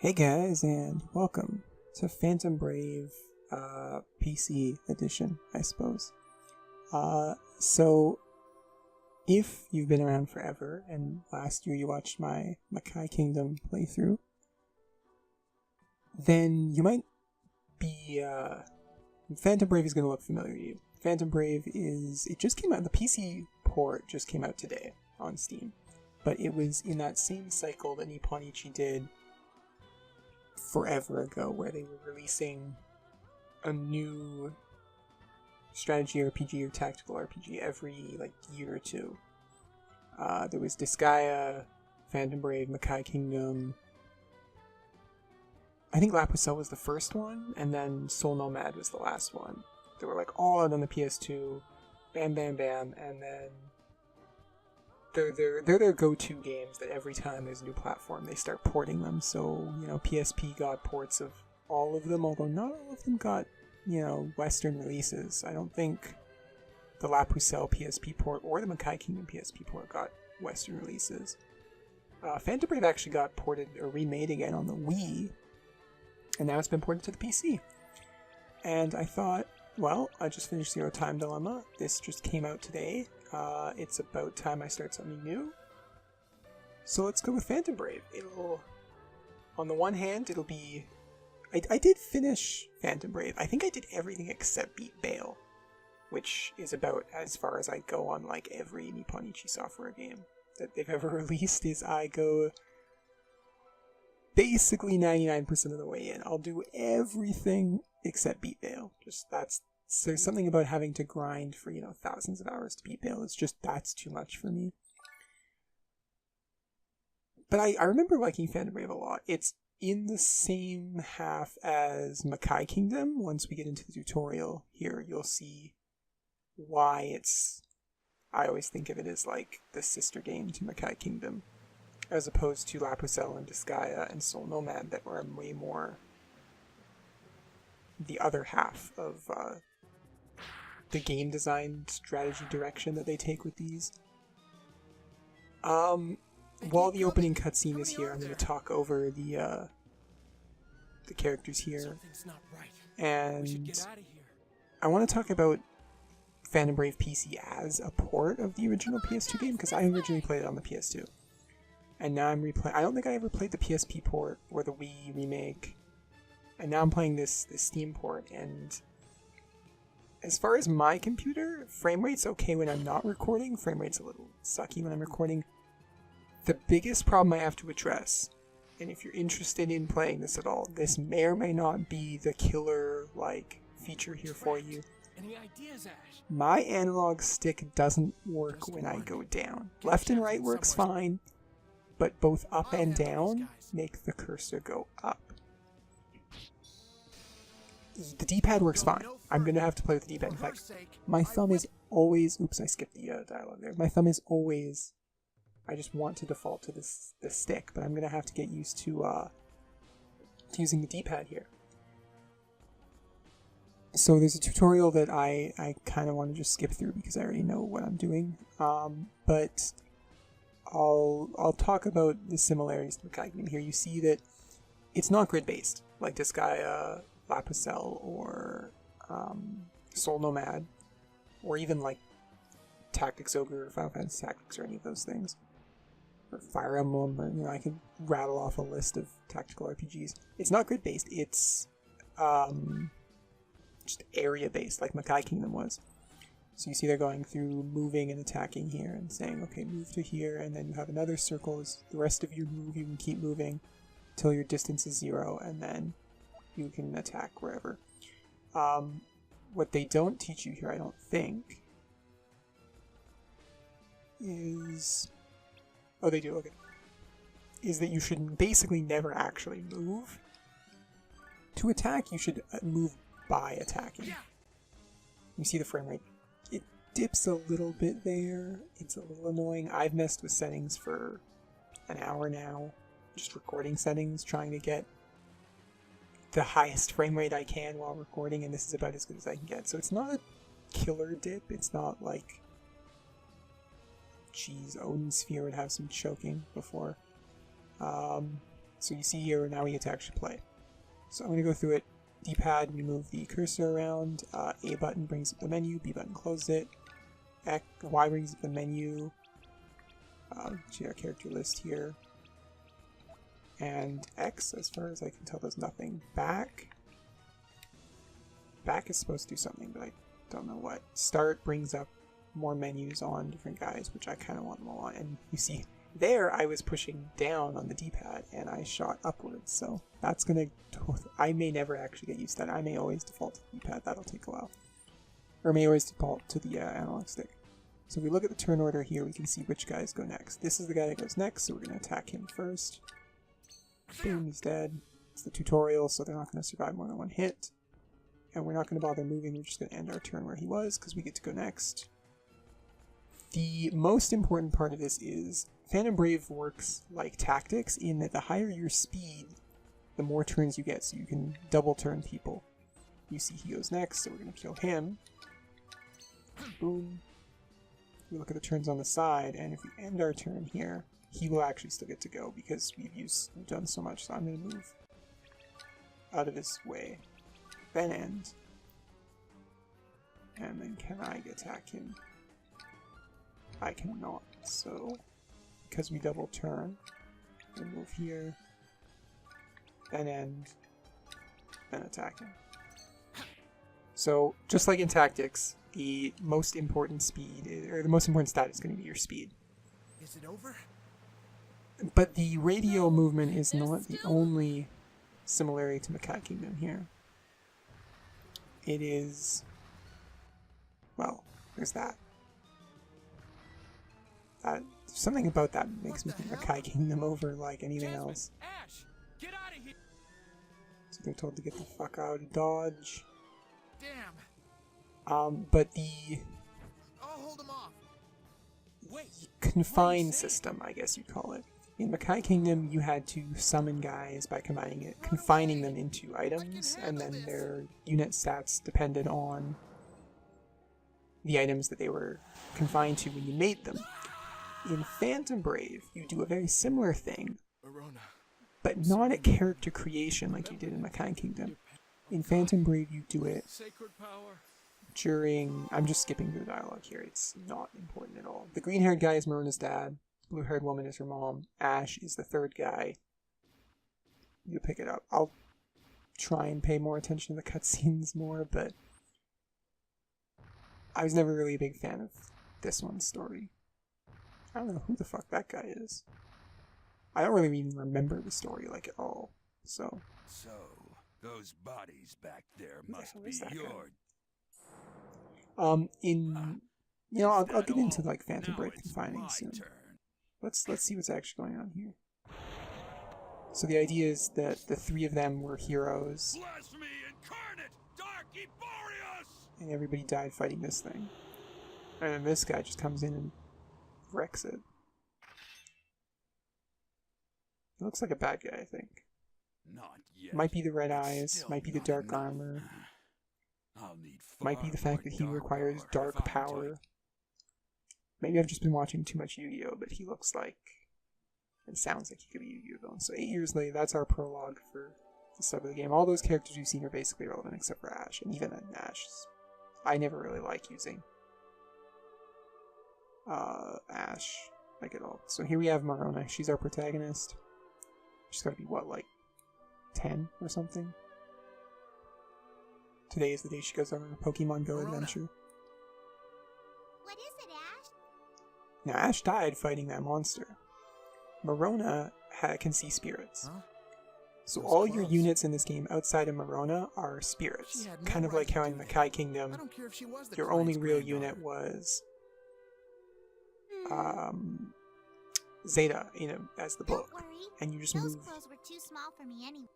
Hey guys, and welcome to Phantom Brave PC edition, I suppose. So, if you've been around forever, and last year you watched my Makai Kingdom playthrough, then you might be, Phantom Brave is going to look familiar to you. Phantom Brave it just came out, the PC port just came out today on Steam, but it was in that same cycle that Nippin Ichi did forever ago, where they were releasing a new strategy RPG or tactical RPG every year or two. There was Disgaea, Phantom Brave, Makai Kingdom. I think La Pucelle was the first one, and then Soul Nomad was the last one. They were all out on the PS2, bam, bam, bam, and then they're their go-to games that every time there's a new platform, they start porting them. So, PSP got ports of all of them, although not all of them got, Western releases. I don't think the La Pucelle PSP port or the Makai Kingdom PSP port got Western releases. Phantom Brave actually got ported or remade again on the Wii, and now it's been ported to the PC. And I thought, well, I just finished Zero Time Dilemma. This just came out today. It's about time I start something new. So let's go with Phantom Brave. On the one hand, it'll be... I did finish Phantom Brave. I think I did everything except beat Bale, which is about as far as I go on every Nippin Ichi Software game that they've ever released. Is I go basically 99% of the way in. I'll do everything except beat Bale. There's something about having to grind for, thousands of hours to beat Bale. That's too much for me. But I remember liking Phantom Brave a lot. It's in the same half as Makai Kingdom. Once we get into the tutorial here, you'll see why I always think of it as the sister game to Makai Kingdom, as opposed to La Pucelle and Disgaea and Soul Nomad that were way more the other half of the game design strategy direction that they take with these. While the opening cutscene is here, I'm going to talk over the characters here, and I want to talk about Phantom Brave PC as a port of the original PS2 game, because I originally played it on the PS2, and now I'm replaying. I don't think I ever played the PSP port or the Wii remake, and now I'm playing this Steam port, and as far as my computer, frame rate's okay when I'm not recording. Frame rate's a little sucky when I'm recording. The biggest problem I have to address, and if you're interested in playing this at all, this may or may not be the killer feature here for you. Any ideas, Ash? My analog stick doesn't work when I go down. Left and right works fine, but both up and down make the cursor go up. The D-pad works fine. I'm going to have to play with the D-pad. In fact, my thumb is always... Oops, I skipped the dialogue there. My thumb is always... I just want to default to this stick, but I'm going to have to get used to using the D-pad here. So there's a tutorial that I kind of want to just skip through because I already know what I'm doing. But I'll talk about the similarities to Makai Kingdom here. You see that it's not grid-based, like Disgaea, La Pucelle, or Soul Nomad, or even Tactics Ogre or Final Fantasy Tactics or any of those things. Or Fire Emblem, or, I can rattle off a list of tactical RPGs. It's not grid-based, it's just area-based, like Makai Kingdom was. So you see they're going through moving and attacking here and saying, okay, move to here, and then you have another circle. As the rest of you move, you can keep moving until your distance is 0, and then you can attack wherever. What they don't teach you here, I don't think, is... Oh, they do, okay. Is that you should basically never actually move to attack. You should move by attacking. You see the frame rate. It dips a little bit there. It's a little annoying. I've messed with settings for an hour now. Just recording settings, trying to get the highest frame rate I can while recording, and this is about as good as I can get. So it's not a killer dip. It's not Geez, Odin Sphere would have some choking before. So you see here, now we get to actually play. So I'm going to go through it. D-pad, we move the cursor around. A button brings up the menu. B button closes it. Y brings up the menu. See our character list here. And X, as far as I can tell, does nothing. Back is supposed to do something, but I don't know what. Start brings up more menus on different guys, which I kind of want them all on. And you see, there I was pushing down on the D-pad, and I shot upwards. So that's going to... I may never actually get used to that. I may always default to the D-pad. That'll take a while. Or may always default to the analog stick. So if we look at the turn order here, we can see which guys go next. This is the guy that goes next, so we're going to attack him first. Boom, he's dead. It's the tutorial, so they're not going to survive more than one hit. And we're not going to bother moving, we're just going to end our turn where he was, because we get to go next. The most important part of this is Phantom Brave works like tactics in that the higher your speed, the more turns you get, so you can double turn people. You see he goes next, so we're going to kill him. Boom. We look at the turns on the side, and if we end our turn here, he will actually still get to go because we've done so much. So I'm going to move out of his way, then end, and then can I attack him? I cannot. So because we double turn, we move here, then end, then attack him. So just like in tactics, the most important the most important stat is going to be your speed. Is it over? But the radio movement is not the only similarity to Makai Kingdom here. It is... well, there's that. Something about that makes me think Makai Kingdom over like anything else. Ash, get out of here. So they're told to get the fuck out of Dodge. Damn. But the... I'll hold him off. Wait. Confine system, I guess you'd call it. In Makai Kingdom, you had to summon guys by confining them into items, and then their unit stats depended on the items that they were confined to when you made them. In Phantom Brave, you do a very similar thing, but not at character creation like you did in Makai Kingdom. In Phantom Brave, you do it during... I'm just skipping through the dialogue here, it's not important at all. The green-haired guy is Marona's dad. Blue-haired woman is her mom. Ash is the third guy. You pick it up. I'll try and pay more attention to the cutscenes more, but I was never really a big fan of this one's story. I don't know who the fuck that guy is. I don't really even remember the story like at all. So those bodies back there must be yours. I'll get into like Phantom Brave confining soon. Let's see what's actually going on here. So the idea is that the three of them were heroes. Blasphemy incarnate, dark Eborius! And everybody died fighting this thing. And then this guy just comes in and wrecks it. He looks like a bad guy, I think. Not yet. Might be the red eyes, might be the dark armor. Might be the fact that he requires dark power. Maybe I've just been watching too much Yu-Gi-Oh, but he looks like and sounds like he could be a Yu-Gi-Oh villain. So 8 years later, that's our prologue for the start of the game. All those characters you've seen are basically relevant except for Ash, and even Ash, I never really like using Ash like at all. So here we have Marona. She's our protagonist. She's got to be what, like 10 or something? Today is the day she goes on a Pokemon Go adventure. What is it, Ash? Now, Ash died fighting that monster. Marona can see spirits. Huh? So all your units in this game outside of Marona are spirits. Kind of like how in Makai Kingdom, your only real unit was Zeta, as the book. And you just move... clothes were too small for me anyway.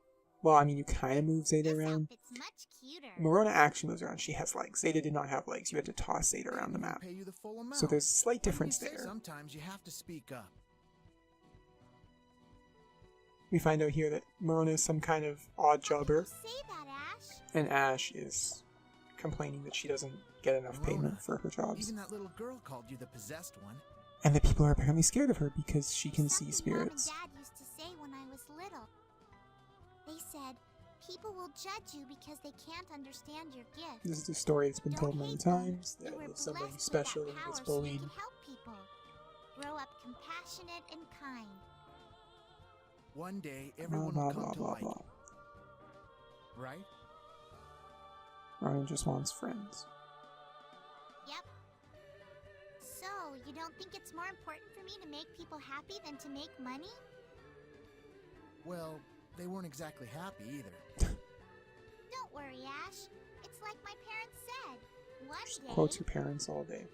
Well, I mean, you kind of move Zeta around. It's much cuter. Marona actually moves around. She has legs. Zeta did not have legs. You had to toss Zeta around the map. So there's a slight difference there. Sometimes you have to speak up. We find out here that Marona is some kind of odd jobber. Say that, Ash. And Ash is complaining that she doesn't get enough payment for her jobs. Even that little girl called you the possessed one. And that people are apparently scared of her because she can see Something Mom and spirits. Dad used to say when I was little. said, people will judge you because they can't understand your gift. This is a story that's been Don't told many hate them. times. You That were if somebody blessed with special that gets power so you bullied. can help people. Grow up compassionate and kind. One day, Blah, everyone blah, will come blah, to blah, like blah. it, right? Martin just wants friends. Yep. So, you don't think it's more important for me to make people happy than to make money? Well, they weren't exactly happy either. Don't worry, Ash. It's like my parents said. One Just day... quotes your parents all day.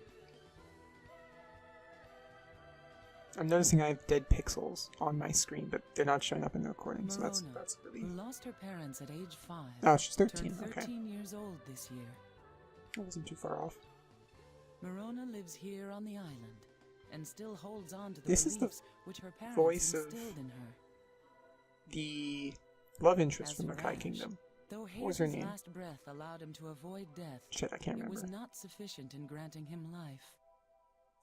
I'm noticing I have dead pixels on my screen, but they're not showing up in the recording, so that's Morona, a relief. who lost her parents at age 5. Oh, she's 13, turned okay. 13 years old this year. I wasn't too far off. Morona lives here on the island and still holds on to the This is the beliefs which her parents voice of instilled in her. The love interest As from for Makai Ash, Kingdom. Though What was her Haze's name? last breath allowed him to avoid death, Shit, I can't it was remember. not sufficient in granting him life.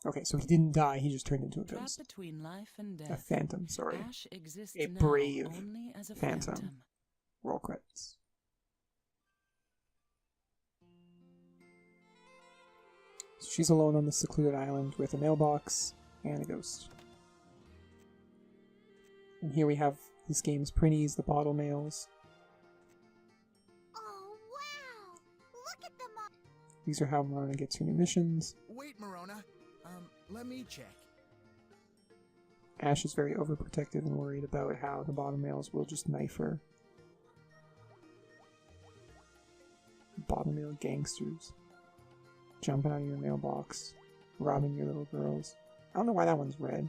Okay, so he didn't die, he just turned into a Trapped ghost. between life and A death, phantom, sorry. Ash exists A now brave only as a phantom. phantom. Roll credits. So she's alone on the secluded island with a mailbox and a ghost. And here we have this game's printies, the bottle mails. Oh, wow! Look at them all! These are how Marona gets her new missions. Wait, Morona. Let me check. Ash is very overprotective and worried about how the bottom mails will just knife her. Bottom mail gangsters. Jumping out of your mailbox. Robbing your little girls. I don't know why that one's red.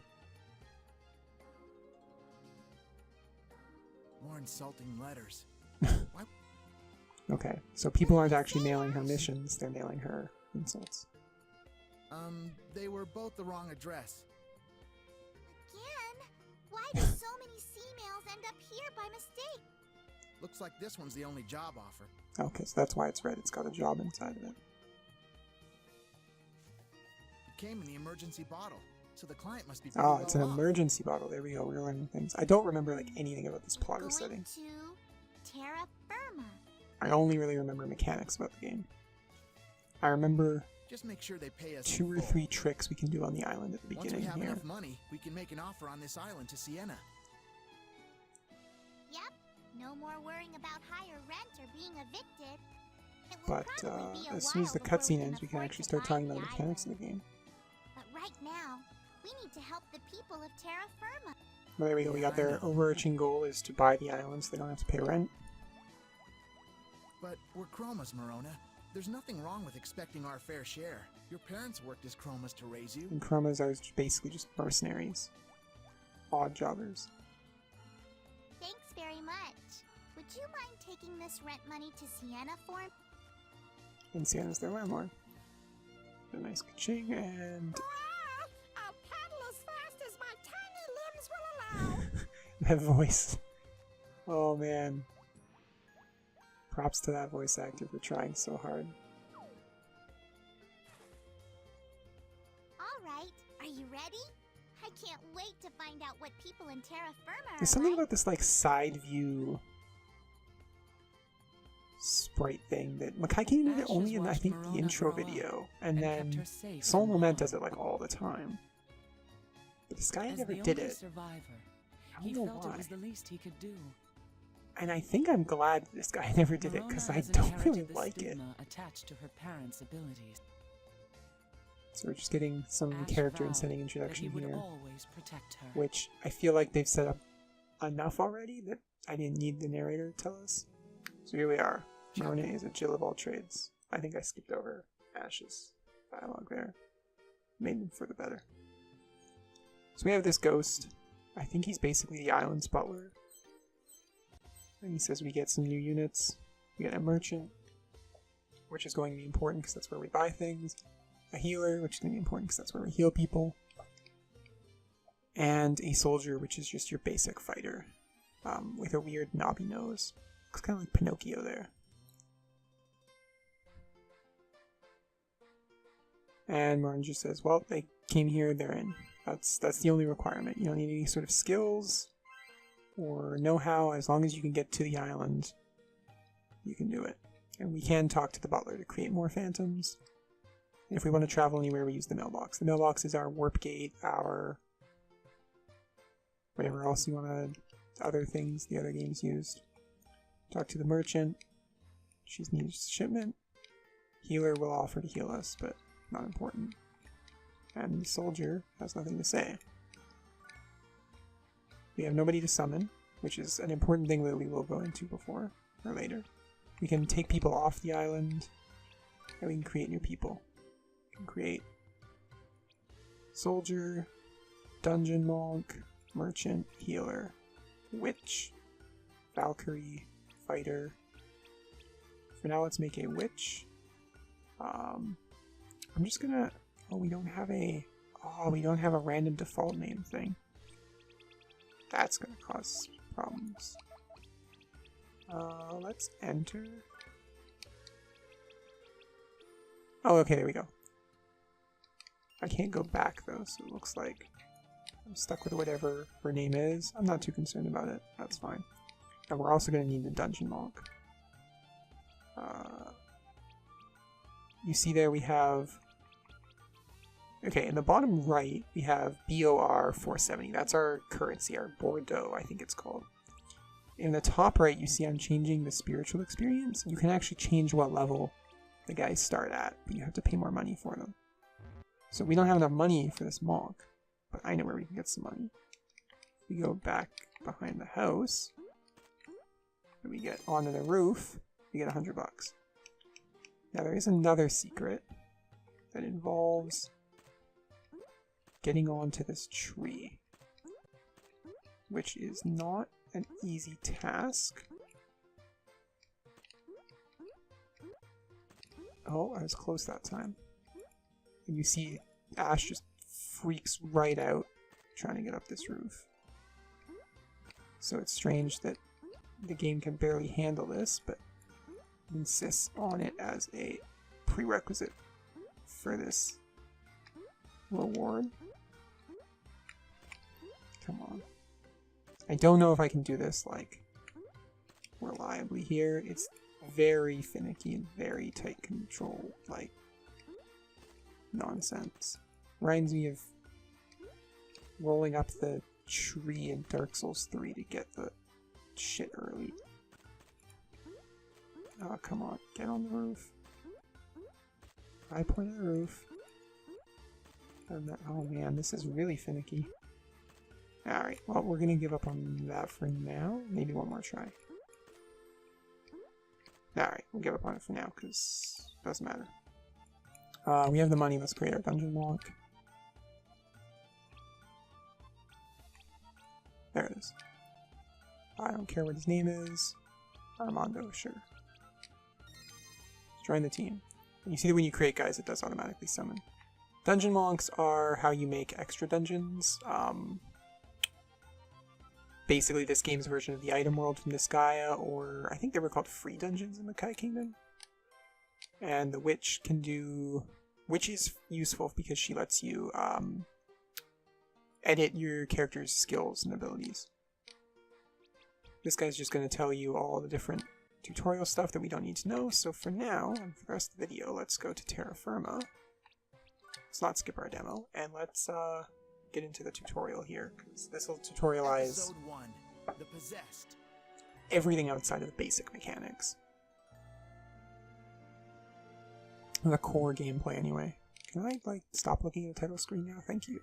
More insulting letters. Why? Okay, so people aren't actually mailing her missions, they're mailing her insults. They were both the wrong address. Again? Why do so many C-mails end up here by mistake? Looks like this one's the only job offer. Okay, so that's why it's red, it's got a job inside of it. It came in the emergency bottle, so the client must be pretty Oh, well it's an off. emergency bottle, there we go, we're learning things. I don't remember like anything about this plot or Going setting. to Terra Firma. I only really remember mechanics about the game. I remember Just make sure they pay us 2 in or full. 3 tricks we can do on the island at the Once we beginning have here. enough money, we can make an offer on this island to Sienna. Yep. No more worrying about higher rent or being evicted. It will But probably be a as soon as while the before cutscene we ends, we can afford actually to start buy talking about the the mechanics of island. the game. But right now, we need to help the people of Terra Firma. Well, there we go, we got Yeah, I their know. overarching goal is to buy the island so they don't have to pay rent. But we're chromas, Morona. There's nothing wrong with expecting our fair share. Your parents worked as chromas to raise you. And chromas are basically just mercenaries. Odd jobbers. Thanks very much. Would you mind taking this rent money to Sienna for me? And Sienna's their landlord. A nice ka-ching, and I'll paddle as fast as my tiny limbs will allow. that voice. Oh man. Props to that voice actor for trying so hard. Alright, are you ready? I can't wait to find out what people in Terra Firma are There's something like. about this like side view sprite thing that Makai Kingdom did Ash only has in I watched think the Morona intro grow up video, and kept then her safe Soul from Lament harm. does it like all the time. But this guy As never the did only it. survivor, I he don't know felt why. it was the least he could do. And I think I'm glad this guy never did it because Morona I has don't inherited really the like it. stigma attached to her parents' abilities. So we're just getting some Ash character and vowed setting that he introduction would here, always protect her. which I feel like they've set up enough already that I didn't need the narrator to tell us. So here we are. Morona is a Jill of all trades. I think I skipped over Ash's dialogue there. Made them for the better. So we have this ghost. I think he's basically the island's butler. And he says we get some new units. We get a merchant, which is going to be important because that's where we buy things. A healer, which is going to be important because that's where we heal people. And a soldier, which is just your basic fighter, with a weird knobby nose. Looks kind of like Pinocchio there. And Martin just says, well, they came here, they're in. That's the only requirement. You don't need any sort of skills. or know how, as long as you can get to the island, you can do it. And we can talk to the butler to create more phantoms. And if we want to travel anywhere, we use the mailbox. The mailbox is our warp gate, our whatever else you want to, other things the other games used. Talk to the merchant. She needs shipment. Healer will offer to heal us, but not important. And the soldier has nothing to say. We have nobody to summon, which is an important thing that we will go into before or later. We can take people off the island, and we can create new people. We can create soldier, dungeon monk, merchant, healer, witch, Valkyrie, fighter. For now, let's make a witch. I'm just gonna. Oh, we don't have a. Oh, we don't have a random default name thing. That's gonna cause problems. Let's enter. Oh, okay, there we go. I can't go back though, so it looks like I'm stuck with whatever her name is. I'm not too concerned about it. That's fine. And we're also going to need the dungeon monk. You see there we have... Okay, in the bottom right, we have BOR 470. That's our currency, our Bordeaux, I think it's called. In the top right, you see I'm changing the spiritual experience. You can actually change what level the guys start at, but you have to pay more money for them. So we don't have enough money for this monk, but I know where we can get some money. We go back behind the house, and we get onto the roof, we get $100. Now there is another secret that involves getting onto this tree, which is not an easy task. Oh, I was close that time. And you see Ash just freaks right out trying to get up this roof. So it's strange that the game can barely handle this, but insists on it as a prerequisite for this reward. Come on. I don't know if I can do this, like, reliably here. It's very finicky and very tight control, like, nonsense. Reminds me of rolling up the tree in Dark Souls 3 to get the shit early. Oh, come on. Get on the roof. I point at the roof. Oh man, this is really finicky. Alright, well, we're gonna give up on that for now. Maybe one more try. Alright, we'll give up on it for now, because it doesn't matter. We have the money, let's create our dungeon monk. There it is. I don't care what his name is. Armando, sure. Join the team. And you see that when you create guys, it does automatically summon. Dungeon monks are how you make extra dungeons. Basically this game's version of the item world from Disgaea, or I think they were called free dungeons in the Kai Kingdom. And the witch can do... Witch is useful because she lets you edit your character's skills and abilities. This guy's just going to tell you all the different tutorial stuff that we don't need to know, so for now, and for the rest of the video, let's go to Terra Firma. Let's not skip our demo, and let's get into the tutorial here, because this will tutorialize Episode 1, The Possessed. everything outside of the basic mechanics. The core gameplay, anyway. Can I, like, stop looking at the title screen now? Thank you.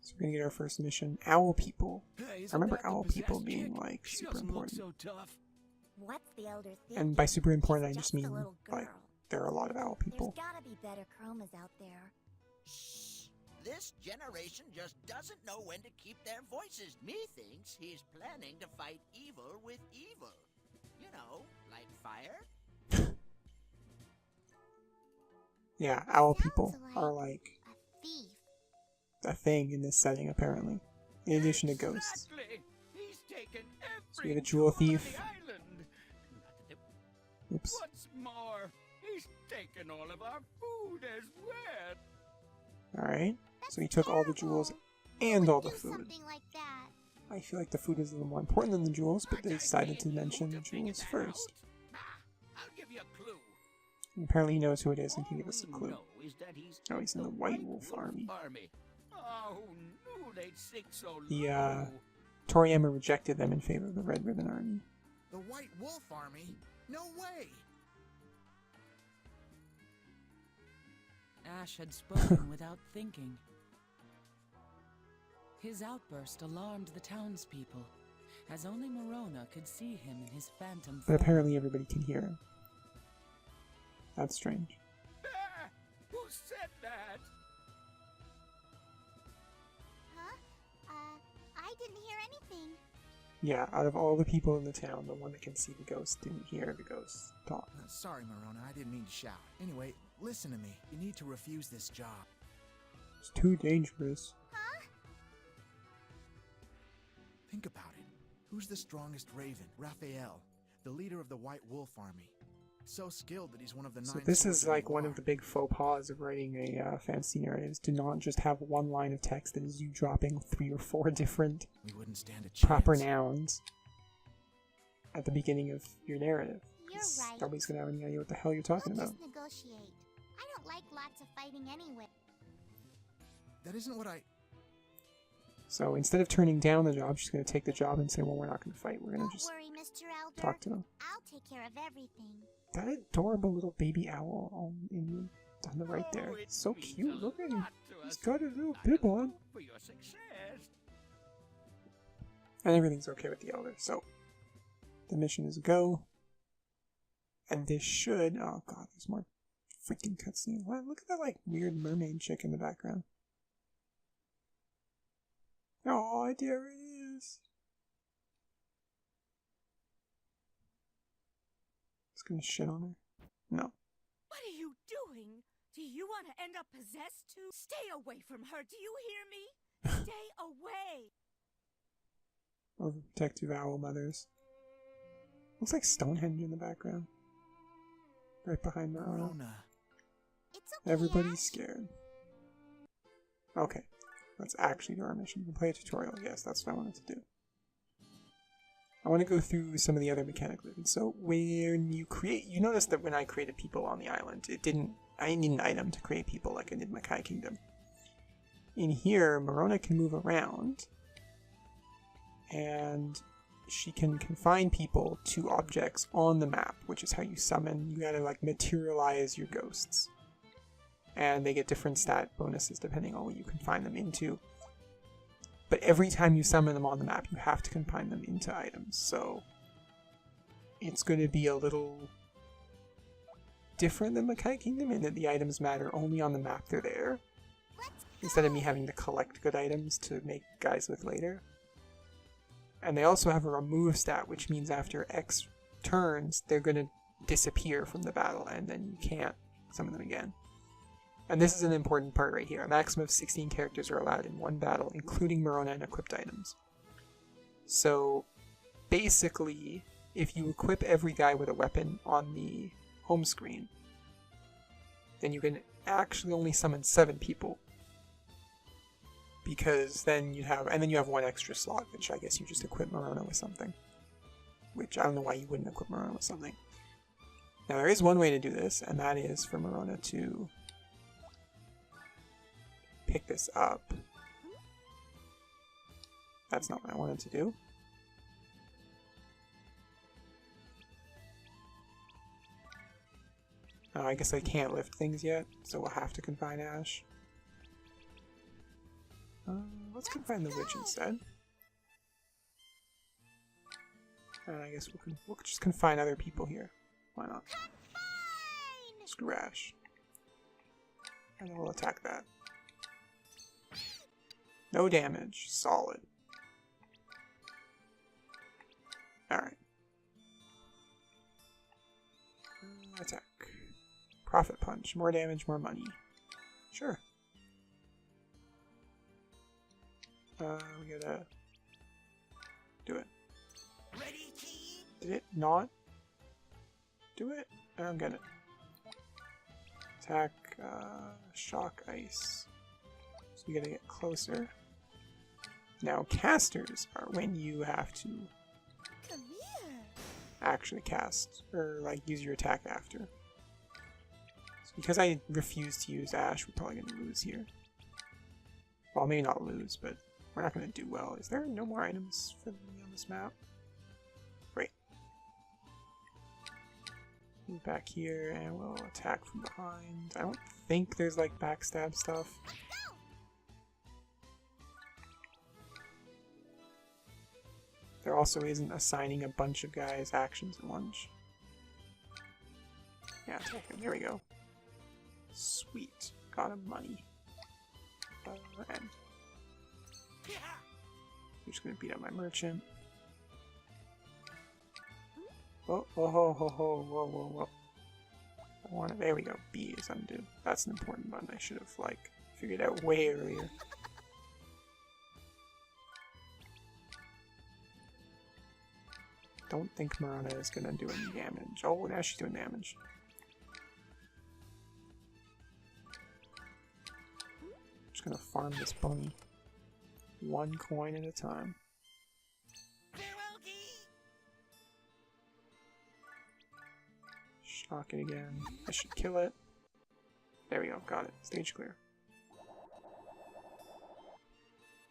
So we're gonna get our first mission. Owl people. I remember owl people being, like, super important. What's the elder think? And by super important, I just a mean, little like, girl. there are a lot of owl people. There's gotta be better chromas out there. Shh. This generation just doesn't know when to keep their voices. Methinks he's planning to fight evil with evil. You know, like fire. Yeah, owl Sounds people are, like, a thief. a thing in this setting, apparently. In addition to ghosts. Exactly. He's taken So we have a every jewel tool on thief. the island. Oops. What's more, he's taken all of our food as well. Alright. That's So he took all the terrible. jewels Who and would all the do food. something like that? I feel like the food is a little more important than the jewels, but they decided to mention the jewels first. I'll give you a clue. And apparently he knows who it is and can give us a All we clue. know is that he's Oh, he's in the White Wolf Army. Oh, no, they'd sink so The, low. Toriyama rejected them in favor of the Red Ribbon Army. The White Wolf Army? No way! Ash had spoken without thinking. His outburst alarmed the townspeople, as only Morona could see him in his phantom But form. apparently everybody can hear him. That's strange. Ah, who said that? Huh? I didn't hear anything. Yeah, out of all the people in the town, the one that can see the ghost didn't hear the ghost talk. Sorry, Morona, I didn't mean to shout. Anyway, listen to me. You need to refuse this job. It's too dangerous. Huh? Think about it. Who's the strongest raven? Raphael, the leader of the White Wolf Army. So skilled that he's one of the 9 So this swords is of like the one law. of the big faux pas of writing a fantasy narrative, is to not just have one line of text that is you dropping 3 or 4 different We wouldn't stand a chance. proper nouns at the beginning of your narrative. You're 'Cause right. Nobody's gonna have any idea what the hell you're talking We'll about. just negotiate. I don't like lots of fighting anyway. That isn't what I... So instead of turning down the job, she's gonna take the job and say, well, we're not gonna fight, we're gonna Don't just worry, Mr. Elder. talk to them. I'll take care of everything. That adorable little baby owl on the right there. Oh, it So means cute, a look at him. lot to He's us. got a little I bib on. hope for your success. And everything's okay with the elder, so the mission is a go. And this should, oh god, there's more freaking cutscene. What? Look at that like weird mermaid chick in the background. Oh, there it is. It's gonna shit on her. No. What are you doing? Do you want to end up possessed too? Stay away from her, do you hear me? Stay away! Overprotective owl mothers. Looks like Stonehenge in the background. Right behind Morona. Morona. It's okay. Everybody's Ash. scared. Okay. Let's actually do our mission. We can play a tutorial. Yes, that's what I wanted to do. I want to go through some of the other mechanic movements. So when you create, you notice that when I created people on the island, I didn't need an item to create people like I did in Makai Kingdom. In here, Morona can move around, and she can confine people to objects on the map, which is how you summon. You gotta like materialize your ghosts. And they get different stat bonuses depending on what you confine them into. But every time you summon them on the map, you have to confine them into items. So it's going to be a little different than Makai Kingdom in that the items matter only on the map they're there, instead of me having to collect good items to make guys with later. And they also have a remove stat, which means after X turns, they're going to disappear from the battle, and then you can't summon them again. And this is an important part right here. A maximum of 16 characters are allowed in one battle, including Morona and equipped items. So, basically, if you equip every guy with a weapon on the home screen, then you can actually only summon 7 people. Because then you have, and then you have 1 extra slot, which I guess you just equip Morona with something. Which, I don't know why you wouldn't equip Morona with something. Now, there is one way to do this, and that is for Morona to pick this up. That's not what I wanted to do. I guess I can't lift things yet, so we'll have to confine Ash. Let's confine the witch instead. And I guess we'll just confine other people here. Why not? Confine! Screw Ash. And then we'll attack that. No damage. Solid. Alright. Attack. Profit punch. More damage, more money. Sure. We gotta do it. Ready, team? Did it not do it? I don't get it. Attack, shock, ice. So we gotta get closer. Now, casters are when you have to Come here. actually cast, or like use your attack after. So because I refuse to use Ash, we're probably going to lose here. Well, maybe not lose, but we're not going to do well. Is there no more items for me on this map? Great. Move back here and we'll attack from behind. I don't think there's like backstab stuff. There also isn't assigning a bunch of guys actions at once. Yeah, attack him. There we go. Sweet. Got him money. And I'm just gonna beat up my merchant. Oh, oh, ho, ho, ho, whoa, whoa, whoa. I want it. There we go. B is undo. That's an important button. I should have, like, figured out way earlier. Don't think Marana is gonna do any damage. Oh, now she's doing damage. Just gonna farm this bunny. One coin at a time. Shock it again. I should kill it. There we go, got it. Stage clear.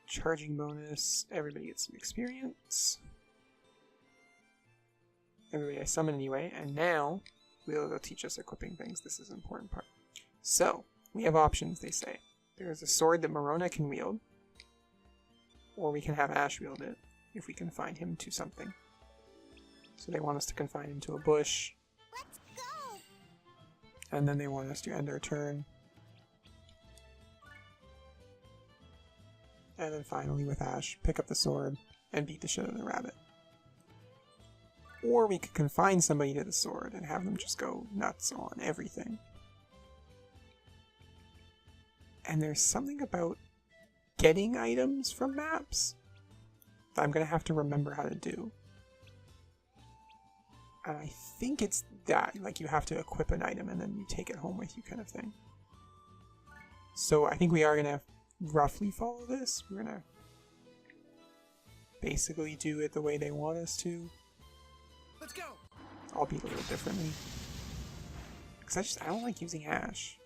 Charging bonus. Everybody gets some experience. Everybody I summon anyway, and now they'll teach us equipping things. This is an important part. So, we have options, they say. There's a sword that Marona can wield, or we can have Ash wield it, if we confine him to something. So they want us to confine him to a bush. Let's go! And then they want us to end our turn. And then finally with Ash, pick up the sword and beat the shit out of the rabbit. Or we could confine somebody to the sword and have them just go nuts on everything. And there's something about getting items from maps that I'm going to have to remember how to do. And I think it's that, like you have to equip an item and then you take it home with you kind of thing. So I think we are going to roughly follow this. We're going to basically do it the way they want us to. Let's go. Albeit a little differently. Because I don't like using Ash.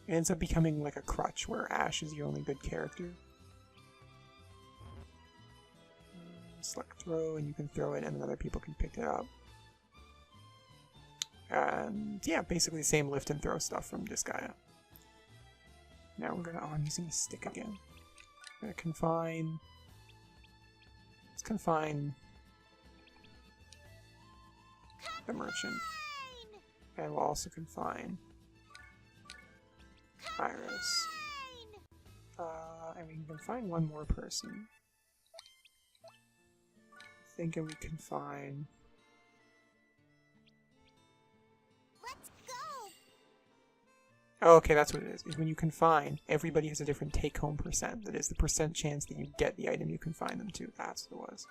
It ends up becoming like a crutch where Ash is your only good character. Select throw and you can throw it and then other people can pick it up. And yeah, basically the same lift and throw stuff from Disgaea. Now we're gonna, I'm using a stick again. I'm gonna confine. Let's confine the merchant. And we'll also confine Iris. And we can confine one more person. Thinking we confine. Let's go! Oh, okay, that's what it is when you confine, everybody has a different take-home percent. That is the percent chance that you get the item you confine them to. That's what it was.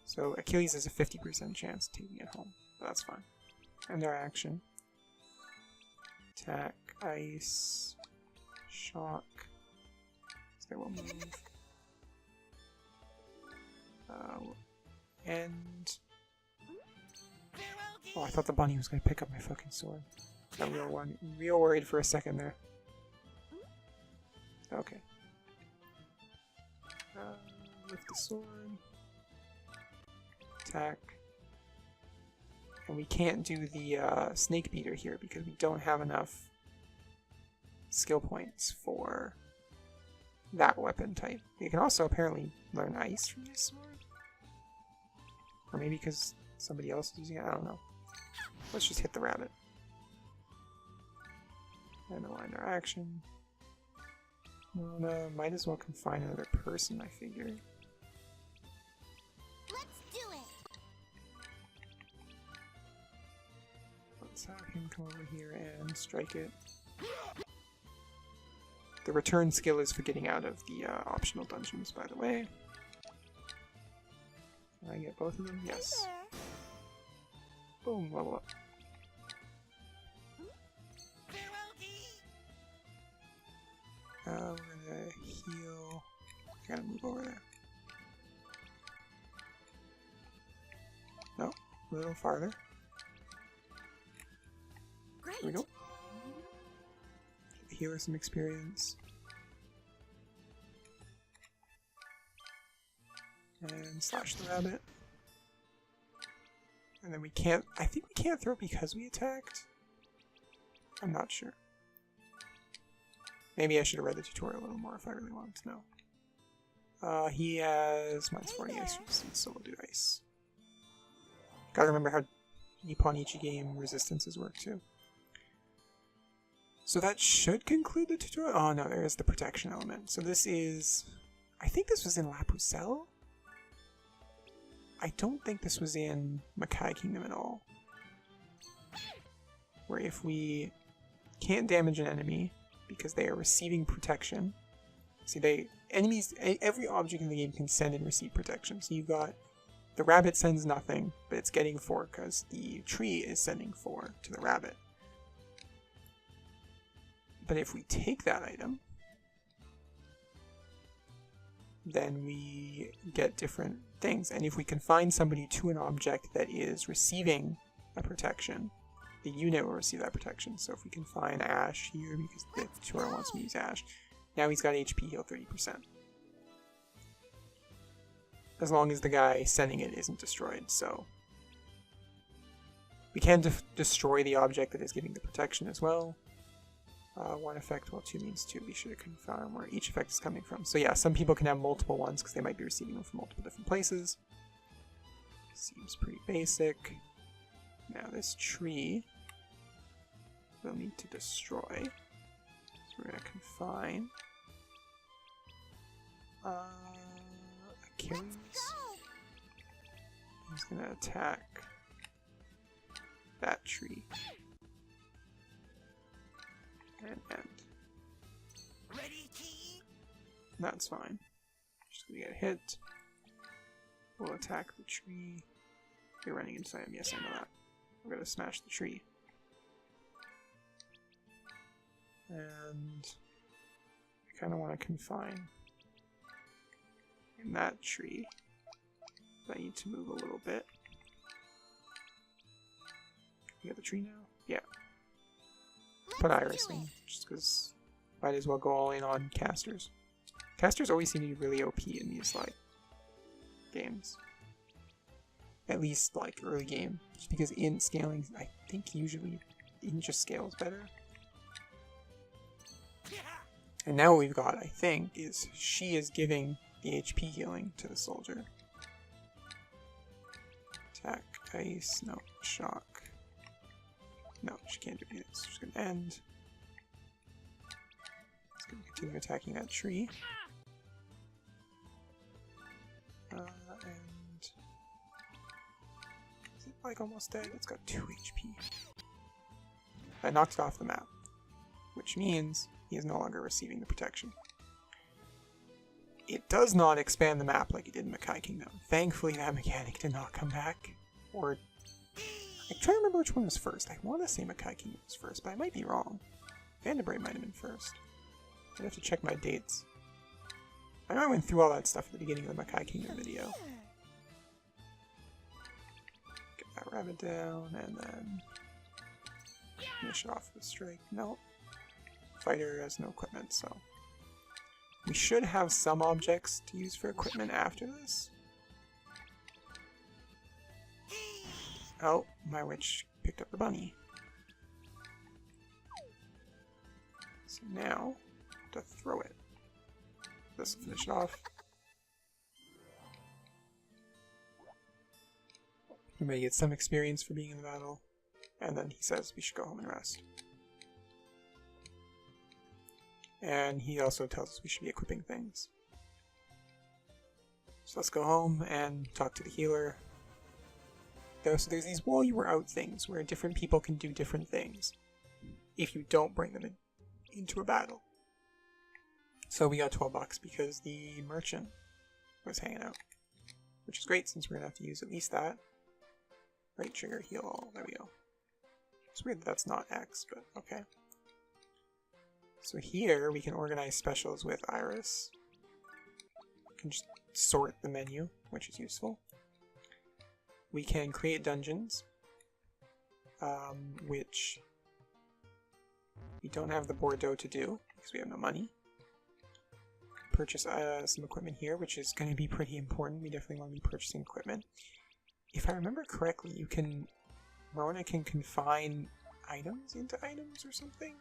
So Achilles has a 50% chance of taking it home. But that's fine. And their action. Attack, ice, shock. So they will move. And... Oh, I thought the bunny was going to pick up my fucking sword. Got real worried for a second there. Okay. Lift the sword. Attack. And we can't do the snake beater here because we don't have enough skill points for that weapon type. You can also apparently learn ice from this sword. Or maybe because somebody else is using it, I don't know. Let's just hit the rabbit. And align our action. No, might as well confine another person, I figure. Let's do it! Let's have him come over here and strike it. The return skill is for getting out of the optional dungeons, by the way. Can I get both of them? Yes. Boom, level up. We're gonna heal I gotta move over there. No, a little farther. Great. There we go. Give the healer some experience. And slash the rabbit. And then we can't, I think we can't throw because we attacked. I'm not sure. Maybe I should have read the tutorial a little more if I really wanted to know. He has -40 ice resistance, so we'll do ice. Gotta remember how Nippin Ichi game resistances work too. So that should conclude the tutorial. Oh no, there is the protection element. So this is, I think this was in La Pucelle? I don't think this was in Makai Kingdom at all. Where if we can't damage an enemy because they are receiving protection. See, every object in the game can send and receive protection. So you've got the rabbit sends nothing, but it's getting 4 because the tree is sending 4 to the rabbit. But if we take that item, then we get different things. And if we confine somebody to an object that is receiving a protection, the unit will receive that protection. So if we confine Ash here, because the tutorial wants me to use Ash, now he's got HP heal 30%. As long as the guy sending it isn't destroyed, so... We can destroy the object that is giving the protection as well. One effect, well, 2 means 2. We should have confirmed where each effect is coming from. So yeah, some people can have multiple ones because they might be receiving them from multiple different places. Seems pretty basic. Now this tree we'll need to destroy. So we're going to confine Achilles. He's going to attack that tree. And end. Ready, T? That's fine. Just gonna get hit. We'll attack the tree. You're running inside him. Yes, I know that. We're gonna smash the tree. And I kind of want to confine in that tree. I need to move a little bit. You get the tree now? Yeah. Put Iris in, just because might as well go all in on casters. Casters always seem to be really OP in these, like, games. At least, like, early game. Just because int scaling, I think usually int just scales better. And now what we've got, I think, is she is giving the HP healing to the soldier. Attack, ice, no, shock. No, she can't do anything, so she's going to end. It's going to continue attacking that tree. And... is it, like, almost dead? It's got 2 HP. I knocked it off the map. Which means he is no longer receiving the protection. It does not expand the map like it did in Makai Kingdom. Thankfully that mechanic did not come back. Or... I'm trying to remember which one was first. I want to say Makai Kingdom was first, but I might be wrong. Vandenbrae might have been first. I'd have to check my dates. I know I went through all that stuff at the beginning of the Makai Kingdom video. Get that rabbit down, and then finish it off with a strike. Nope. Fighter has no equipment, so... we should have some objects to use for equipment after this. Oh, my witch picked up the bunny. So now, to throw it. This will finish it off. Everybody gets some experience for being in the battle. And then he says we should go home and rest. And he also tells us we should be equipping things. So let's go home and talk to the healer. So there's these while you were out things where different people can do different things if you don't bring them into a battle. So we got 12 bucks because the merchant was hanging out, which is great since we're going to have to use at least that. Right trigger, heal all, there we go. It's weird that that's not X, but okay. So here we can organize specials with Iris. can just sort the menu, which is useful. We can create dungeons, which we don't have the Bordeaux to do because we have no money. Purchase some equipment here, which is going to be pretty important. We definitely want to be purchasing equipment. If I remember correctly, Morona can confine items into items or something?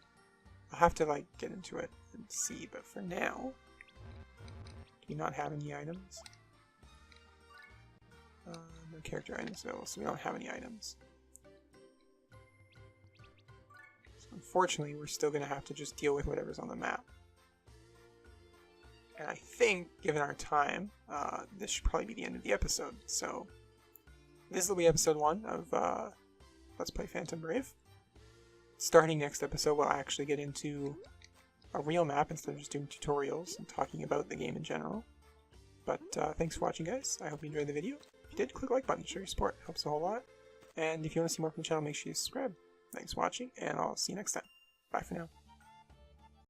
I'll have to like get into it and see, but for now, do we not have any items? No character items available, so we don't have any items. So unfortunately, we're still going to have to just deal with whatever's on the map. And I think, given our time, this should probably be the end of the episode. So, this will be episode 1 of Let's Play Phantom Brave. Starting next episode, we'll actually get into a real map instead of just doing tutorials and talking about the game in general. But thanks for watching, guys. I hope you enjoyed the video. If you did, click the like button. Show your support. It helps a whole lot. And if you want to see more from the channel, make sure you subscribe. Thanks for watching, and I'll see you next time. Bye for now.